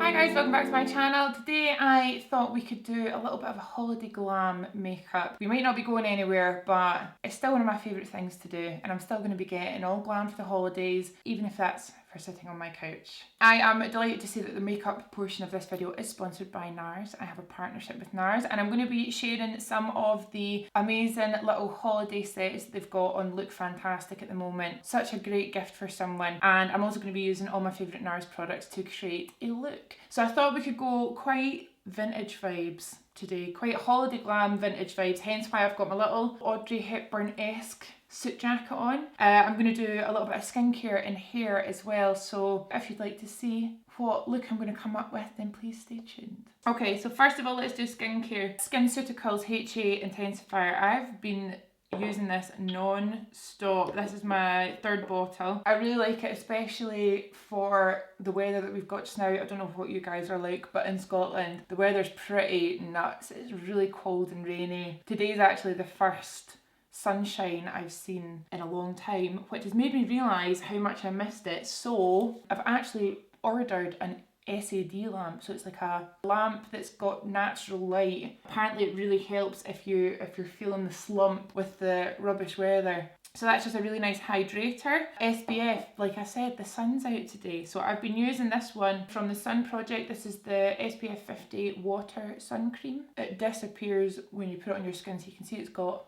Hi guys, welcome back to my channel. Today I thought we could do a little bit of a holiday glam makeup. We might not be going anywhere, but it's still one of my favourite things to do, and I'm still going to be getting all glam for the holidays, even if that's for sitting on my couch. I am delighted to say that the makeup portion of this video is sponsored by NARS. I have a partnership with NARS, and I'm going to be sharing some of the amazing little holiday sets they've got on Look Fantastic at the moment. Such a great gift for someone, and I'm also going to be using all my favourite NARS products to create a look. So I thought we could go quite vintage vibes today, quite holiday glam vintage vibes, hence why I've got my little Audrey Hepburn-esque suit jacket on. I'm going to do a little bit of skincare and hair as well, so if you'd like to see what look I'm going to come up with, then please stay tuned. Okay, so first of all, let's do skincare. SkinCeuticals HA Intensifier. I've been using this non-stop. This is my third bottle. I really like it, especially for the weather that we've got just now. I don't know what you guys are like, but in Scotland the weather's pretty nuts. It's really cold and rainy. Today's actually the first sunshine I've seen in a long time, which has made me realise how much I missed it. So I've actually ordered an SAD lamp, so it's like a lamp that's got natural light. Apparently it really helps if you're feeling the slump with the rubbish weather. So that's just a really nice hydrator. SPF, like I said, the sun's out today, so I've been using this one from the Sun Project. This is the SPF 50 water sun cream. It disappears when you put it on your skin, so you can see it's got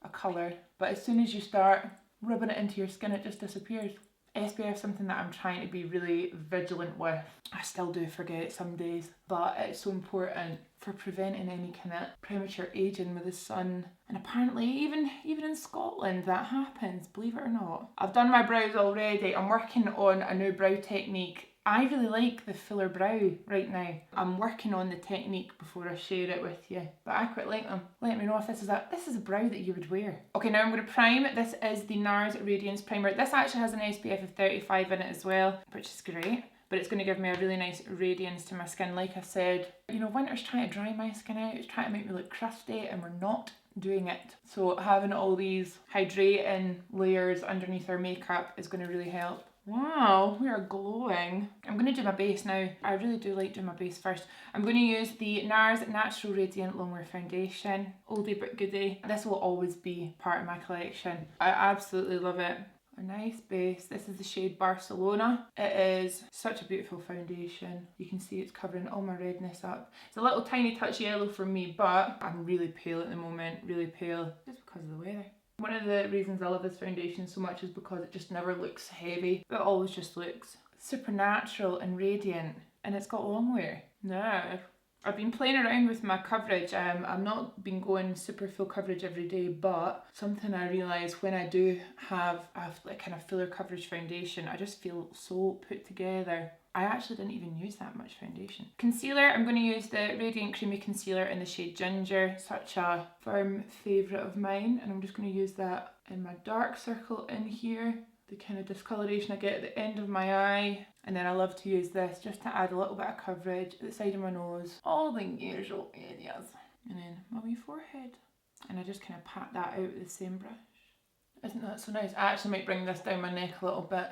a colour, but as soon as you start rubbing it into your skin, it just disappears. SPF is something that I'm trying to be really vigilant with. I still do forget some days, but it's so important for preventing any kind of premature aging with the sun. And apparently even in Scotland that happens, believe it or not. I've done my brows already. I'm working on a new brow technique. I really like the fuller brow right now. I'm working on the technique before I share it with you, but I quite like them. Let me know if this is a brow that you would wear. Okay, now I'm going to prime. This is the NARS Radiance Primer. This actually has an SPF of 35 in it as well, which is great. But it's going to give me a really nice radiance to my skin. Like I said, you know, winter's trying to dry my skin out. It's trying to make me look crusty, and we're not doing it. So having all these hydrating layers underneath our makeup is going to really help. Wow, we are glowing. I'm going to do my base now. I really do like doing my base first. I'm going to use the NARS Natural Radiant Longwear Foundation. Oldie but goodie. This will always be part of my collection. I absolutely love it. A nice base. This is the shade Barcelona. It is such a beautiful foundation. You can see it's covering all my redness up. It's a little tiny touch yellow for me, but I'm really pale at the moment, really pale, just because of the weather. One of the reasons I love this foundation so much is because it just never looks heavy. It always just looks super natural and radiant, and it's got long wear. Now, I've been playing around with my coverage. I've not been going super full coverage every day, but something I realise when I do have a kind of fuller coverage foundation, I just feel so put together. I actually didn't even use that much foundation. Concealer, I'm going to use the Radiant Creamy Concealer in the shade Ginger. Such a firm favourite of mine, and I'm just going to use that in my dark circle in here. The kind of discoloration I get at the end of my eye. And then I love to use this just to add a little bit of coverage at the side of my nose. All the usual areas. And then my wee forehead. And I just kind of pat that out with the same brush. Isn't that so nice? I actually might bring this down my neck a little bit.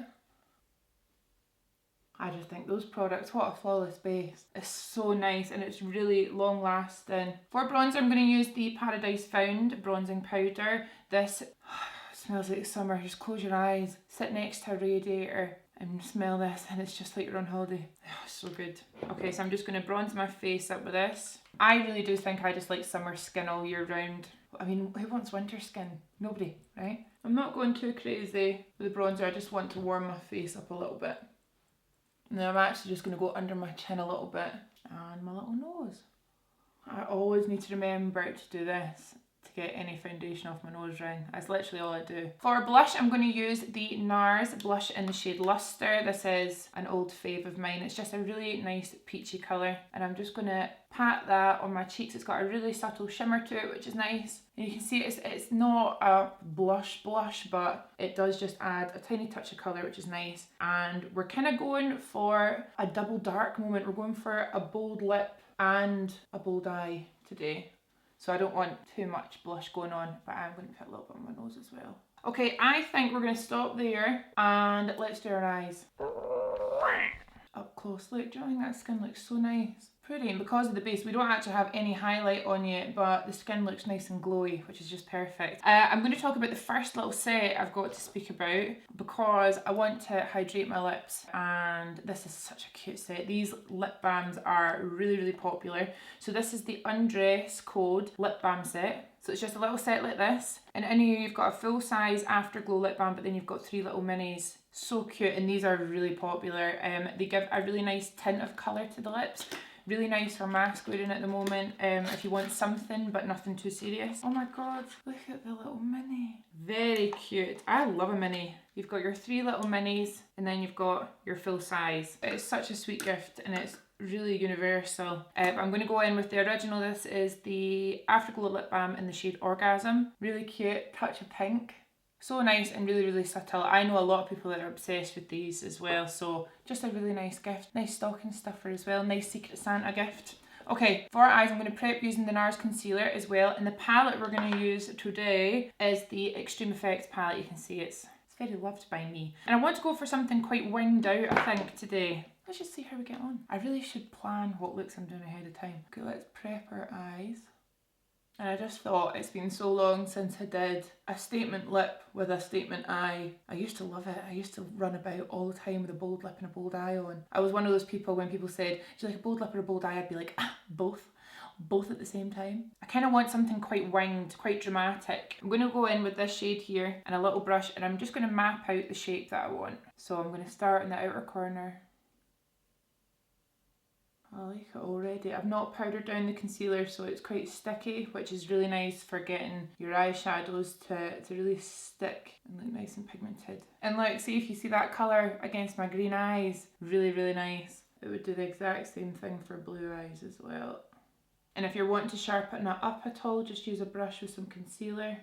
I just think those products, what a flawless base. It's so nice, and it's really long lasting. For bronzer, I'm going to use the Paradise Found bronzing powder. This smells like summer. Just close your eyes, sit next to a radiator and smell this, and it's just like you're on holiday. Oh, so good. Okay, so I'm just going to bronze my face up with this. I really do think I just like summer skin all year round. I mean, who wants winter skin? Nobody, right? I'm not going too crazy with the bronzer. I just want to warm my face up a little bit. And then I'm actually just going to go under my chin a little bit and my little nose. I always need to remember to do this to get any foundation off my nose ring. That's literally all I do. For blush, I'm going to use the NARS blush in the shade Luster. This is an old fave of mine. It's just a really nice peachy colour, and I'm just going to pat that on my cheeks. It's got a really subtle shimmer to it, which is nice. And you can see it's not a blush, but it does just add a tiny touch of colour, which is nice. And we're kind of going for a double dark moment. We're going for a bold lip and a bold eye today. So I don't want too much blush going on, but I'm going to put a little bit on my nose as well. Okay, I think we're going to stop there and let's do our eyes. up close. Look, do you think that skin looks so nice? Pretty, and because of the base, we don't actually have any highlight on yet, but the skin looks nice and glowy, which is just perfect. I'm going to talk about the first little set I've got to speak about because I want to hydrate my lips, and this is such a cute set. These lip balms are really, really popular. So this is the Undress Code lip balm set. So it's just a little set like this, and in here you've got a full size Afterglow lip balm, but then you've got 3 little minis. So cute, and these are really popular. They give a really nice tint of colour to the lips. Really nice for mask wearing at the moment, if you want something but nothing too serious. Oh my god, look at the little mini. Very cute. I love a mini. You've got your 3 little minis and then you've got your full size. It's such a sweet gift and it's really universal. I'm going to go in with the original. This is the Afterglow lip balm in the shade Orgasm. Really cute, touch of pink. So nice and really, really subtle. I know a lot of people that are obsessed with these as well, so just a really nice gift. Nice stocking stuffer as well, nice Secret Santa gift. Okay, for our eyes, I'm going to prep using the NARS concealer as well, and the palette we're going to use today is the Extreme Effects palette. You can see it's very loved by me. And I want to go for something quite winged out, I think, today. Let's just see how we get on. I really should plan what looks I'm doing ahead of time. Okay, let's prep our eyes. And I just thought it's been so long since I did a statement lip with a statement eye. I used to love it. I used to run about all the time with a bold lip and a bold eye on. I was one of those people when people said, do you like a bold lip or a bold eye? I'd be like, both. Both at the same time. I kind of want something quite winged, quite dramatic. I'm going to go in with this shade here and a little brush, and I'm just going to map out the shape that I want. So I'm going to start in the outer corner. I like it already. I've not powdered down the concealer, so it's quite sticky, which is really nice for getting your eyeshadows to really stick and look nice and pigmented. And like, see if you see that colour against my green eyes, really, really nice. It would do the exact same thing for blue eyes as well. And if you're wanting to sharpen it up at all, just use a brush with some concealer.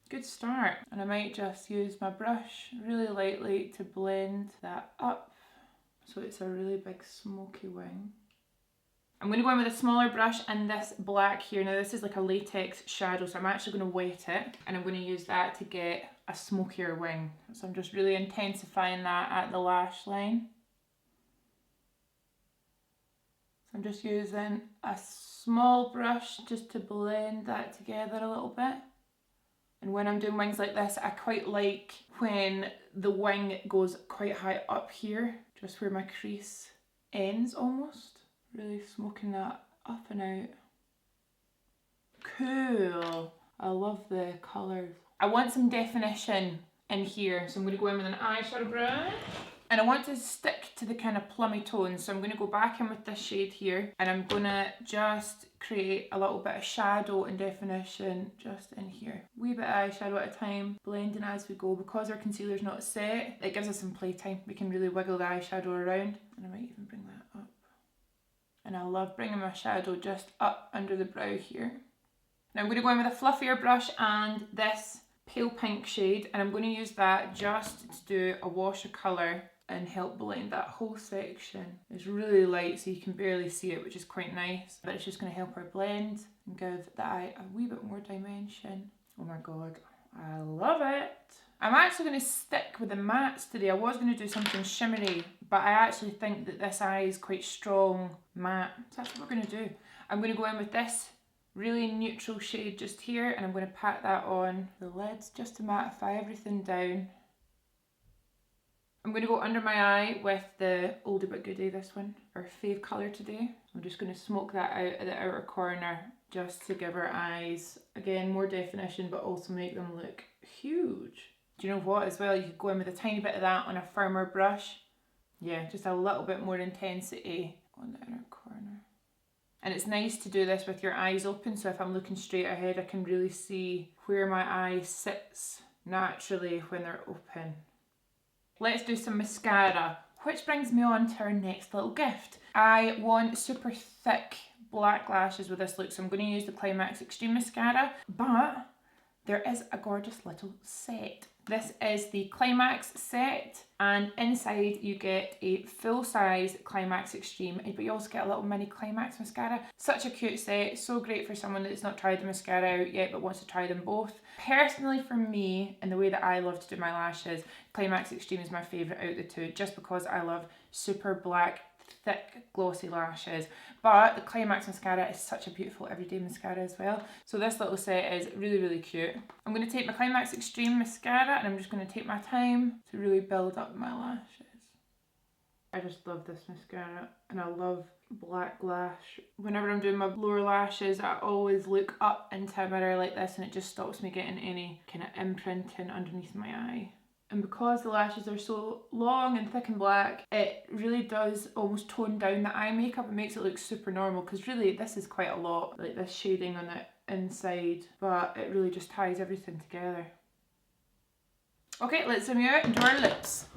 Good start. And I might just use my brush really lightly to blend that up so it's a really big smoky wing. I'm going to go in with a smaller brush and this black here. Now this is like a latex shadow, so I'm actually going to wet it and I'm going to use that to get a smokier wing. So I'm just really intensifying that at the lash line. So I'm just using a small brush just to blend that together a little bit. And when I'm doing wings like this, I quite like when the wing goes quite high up here, just where my crease ends almost. Really smoking that up and out. Cool. I love the colours. I want some definition in here, so I'm going to go in with an eyeshadow brush. And I want to stick to the kind of plummy tones, so I'm going to go back in with this shade here and I'm going to just create a little bit of shadow and definition just in here. Wee bit of eyeshadow at a time, blending as we go. Because our concealer's not set, it gives us some playtime. We can really wiggle the eyeshadow around, and I might even bring that up. And I love bringing my shadow just up under the brow here. Now I'm going to go in with a fluffier brush and this pale pink shade, and I'm going to use that just to do a wash of colour and help blend that whole section. It's really light so you can barely see it, which is quite nice, but it's just going to help her blend and give the eye a wee bit more dimension. Oh my god, I love it. I'm actually going to stick with the mattes today. I was going to do something shimmery, but I actually think that this eye is quite strong matte. So that's what we're going to do. I'm going to go in with this really neutral shade just here, and I'm going to pat that on the lids just to mattify everything down. I'm going to go under my eye with the Oldie But Goodie, this one, our fave colour today. I'm just going to smoke that out at the outer corner just to give our eyes, again, more definition, but also make them look huge. Do you know what as well? You could go in with a tiny bit of that on a firmer brush. Yeah, just a little bit more intensity on the inner corner. And it's nice to do this with your eyes open, so if I'm looking straight ahead, I can really see where my eye sits naturally when they're open. Let's do some mascara, which brings me on to our next little gift. I want super thick black lashes with this look, so I'm going to use the Climax Extreme Mascara, but there is a gorgeous little set This is the Climax set, and inside you get a full-size Climax Extreme, but you also get a little mini Climax mascara. Such a cute set, so great for someone that's not tried the mascara out yet but wants to try them both. Personally for me, and the way that I love to do my lashes, Climax Extreme is my favourite out of the two, just because I love super black, thick, glossy lashes. But the Climax mascara is such a beautiful everyday mascara as well. So this little set is really, really cute. I'm going to take my Climax Extreme mascara and I'm just going to take my time to really build up my lashes. I just love this mascara and I love black lash. Whenever I'm doing my lower lashes, I always look up into a mirror like this and it just stops me getting any kind of imprinting underneath my eye. And because the lashes are so long and thick and black, it really does almost tone down the eye makeup. It makes it look super normal, because really this is quite a lot, like this shading on the inside, but it really just ties everything together. Okay, let's zoom out and do our lips.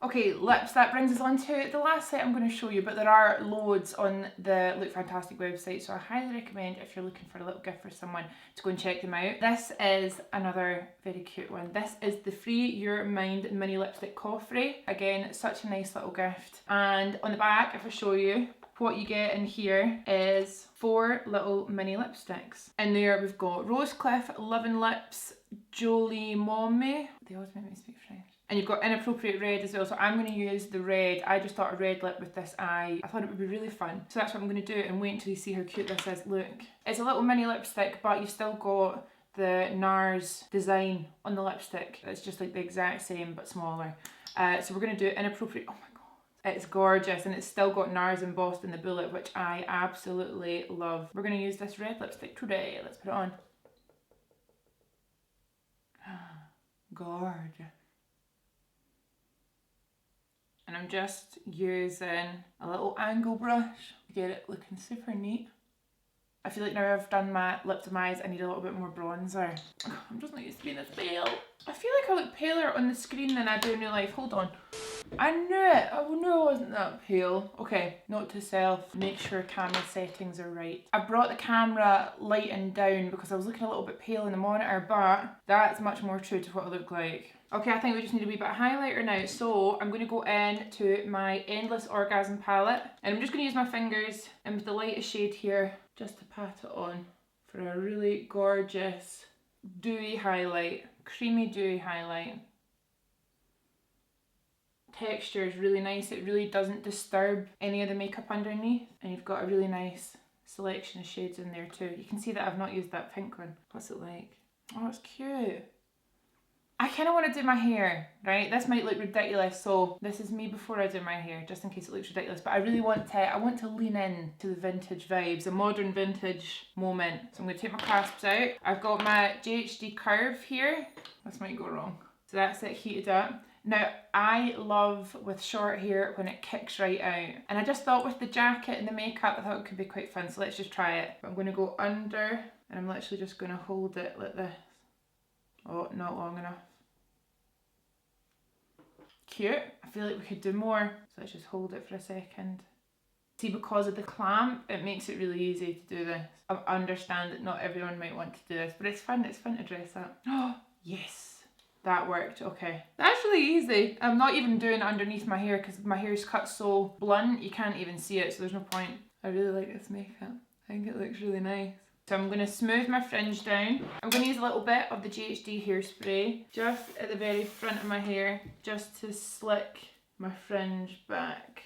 Okay, lips, that brings us on to the last set I'm going to show you, but there are loads on the Look Fantastic website, so I highly recommend, if you're looking for a little gift for someone, to go and check them out. This is another very cute one. This is the Free Your Mind Mini Lipstick Coffret. Again, such a nice little gift. And on the back, if I show you, what you get in here is 4 little mini lipsticks. In there we've got Rosecliff, Lovin' Lips, Jolie Mommy. They always make me speak French. And you've got Inappropriate Red as well, so I'm going to use the red. I just thought a red lip with this eye, I thought it would be really fun. So that's what I'm going to do, and wait until you see how cute this is. Look. It's a little mini lipstick, but you've still got the NARS design on the lipstick. It's just like the exact same, but smaller. So we're going to do Inappropriate. Oh my god. It's gorgeous, and it's still got NARS embossed in the bullet, which I absolutely love. We're going to use this red lipstick today. Let's put it on. Gorgeous. And I'm just using a little angle brush to get it looking super neat. I feel like now I've done my lip to my eyes, I need a little bit more bronzer. I'm just not used to being this pale. I feel like I look paler on the screen than I do in real life. Hold on. I knew it. I knew I wasn't that pale. Okay, note to self, make sure camera settings are right. I brought the camera lighting down because I was looking a little bit pale in the monitor, but that's much more true to what I look like. Okay, I think we just need a wee bit of highlighter now. So I'm going to go into my Endless Orgasm palette, and I'm just going to use my fingers and with the lightest shade here just to pat it on for a really gorgeous dewy highlight, creamy dewy highlight. Texture is really nice. It really doesn't disturb any of the makeup underneath, and you've got a really nice selection of shades in there too. You can see that I've not used that pink one. What's it like? Oh, it's cute. I kind of want to do my hair, right? This might look ridiculous, so this is me before I do my hair, just in case it looks ridiculous, but I really want to lean in to the vintage vibes, a modern vintage moment. So I'm going to take my clasps out. I've got my JHD curve here. This might go wrong. So that's it heated up. Now, I love with short hair when it kicks right out. And I just thought with the jacket and the makeup, I thought it could be quite fun, so let's just try it. I'm going to go under, and I'm literally just going to hold it like this. Oh, not long enough. Cute. I feel like we could do more, so let's just hold it for a second. See, because of the clamp, it makes it really easy to do this. I understand that not everyone might want to do this, but it's fun to dress up. Oh, yes, that worked. Okay, that's really easy. I'm not even doing it underneath my hair because my hair's cut so blunt, you can't even see it, so there's no point. I really like this makeup. I think it looks really nice. So I'm going to smooth my fringe down. I'm going to use a little bit of the JHD hairspray just at the very front of my hair, just to slick my fringe back.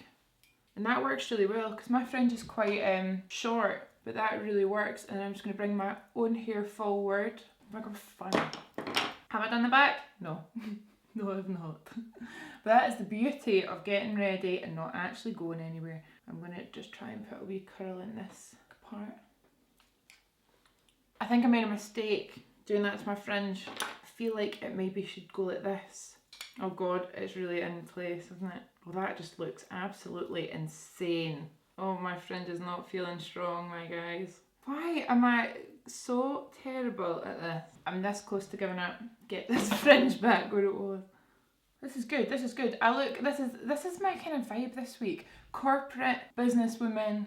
And that works really well because my fringe is quite short, but that really works. And I'm just going to bring my own hair forward. Oh my god, fun. Have I done the back? No. No, I've not. But that is the beauty of getting ready and not actually going anywhere. I'm going to just try and put a wee curl in this part. I think I made a mistake doing that to my fringe. I feel like it maybe should go like this. Oh god, it's really in place, isn't it? Well, that just looks absolutely insane. Oh, my fringe is not feeling strong, my guys. Why am I so terrible at this? I'm this close to giving up. Get this fringe back where it was. This is good, this is good. This is my kind of vibe this week. Corporate businesswomen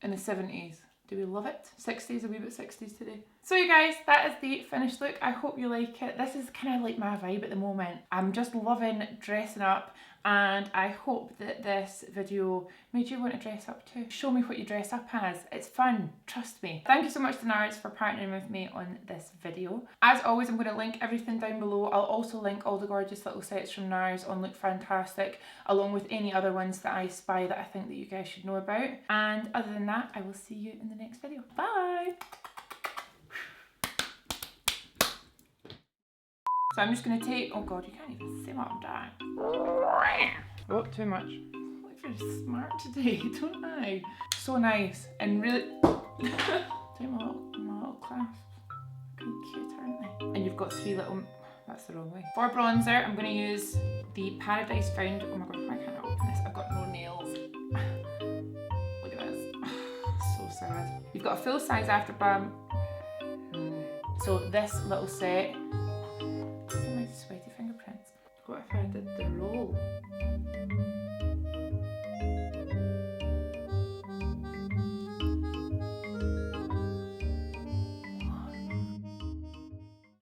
in the 70s. Do we love it? 60s, a wee bit 60s today. So you guys, that is the finished look. I hope you like it. This is kind of like my vibe at the moment. I'm just loving dressing up, and I hope that this video made you want to dress up too. Show me what you dress up as. It's fun, trust me. Thank you so much to NARS for partnering with me on this video. As always, I'm going to link everything down below. I'll also link all the gorgeous little sets from NARS on Look Fantastic, along with any other ones that I spy that I think that you guys should know about. And other than that, I will see you in the next video. Bye! So I'm just going to take, oh god, you can't even see what I'm doing. Oh, too much. I look very smart today, don't I? So nice and really, take my little clasps. Look how cute, aren't they? And you've got three little, that's the wrong way. For bronzer, I'm going to use the Paradise Found, oh my god, why can't I open this? I've got no nails. Look at this. So sad. You've got a full size afterburn. So this little set, sweaty fingerprints. What if I did